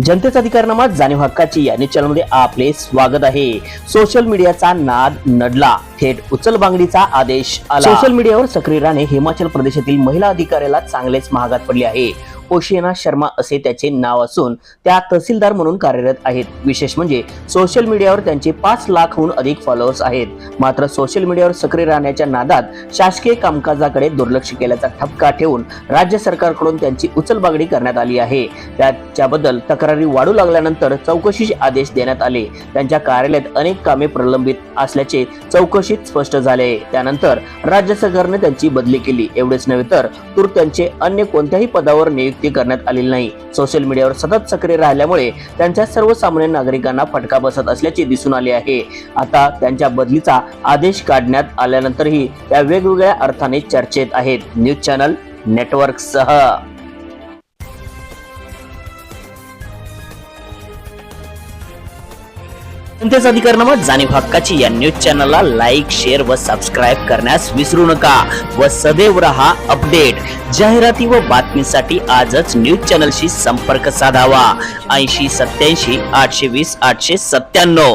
जनतेचा अधिकारनामा जाणीव हक्काची या चॅनलमध्ये आपले स्वागत आहे। सोशल मीडियाचा नाद नडला, थेट उचलबांगडीचा आदेश आला। सोशल मीडियावर सक्रिय राहणे हिमाचल प्रदेशातील महिला अधिकाऱ्याला चांगलेच महागात पडले आहे। ओशियाना शर्मा असे त्याचे नाव असून त्या तहसीलदार म्हणून कार्यरत आहेत। विशेष म्हणजे सोशल मीडियावर त्यांचे 5 लाखहून अधिक फॉलोअर्स आहेत। मात्र सोशल मीडियावर सक्रिय राहण्याच्या नादात शासकीय कामकाजाकडे दुर्लक्ष केल्याचा ठपका ठेवून राज्य सरकारकडून त्यांची उचलबांगडी करण्यात आली आहे। त्याच्याबद्दल तक्रारी वाढू लागल्यानंतर चौकशीचे आदेश देण्यात आले। त्यांच्या कार्यालयात अनेक कामे प्रलंबित असल्याचे चौकशीत स्पष्ट झाले। त्यानंतर राज्य सरकारने त्यांची बदली केली। एवढेच नव्हे तर त्यांचे अन्य कोणत्याही पदावर नियुक्ती करण्यात आलेली नाही। सोशल मीडियावर सतत सक्रिय राहिल्यामुळे त्यांच्या सर्वसामान्य नागरिकांना फटका बसत असल्याचे दिसून आले आहे। आता त्यांच्या बदलीचा आदेश काढण्यात आल्यानंतरही त्या वेगवेगळ्या अर्थाने चर्चेत आहेत। न्यूज चॅनल नेटवर्क सह जनतेचा अधिकारनामा जाणीव हक्काची या न्यूज चॅनलला लाईक, शेअर व सबस्क्राईब करण्यास विसरू नका व सदैव रहा अपडेट। जाहिराती व बातमीसाठी आजच न्यूज चॅनलशी संपर्क साधावा। 80 87 820 897।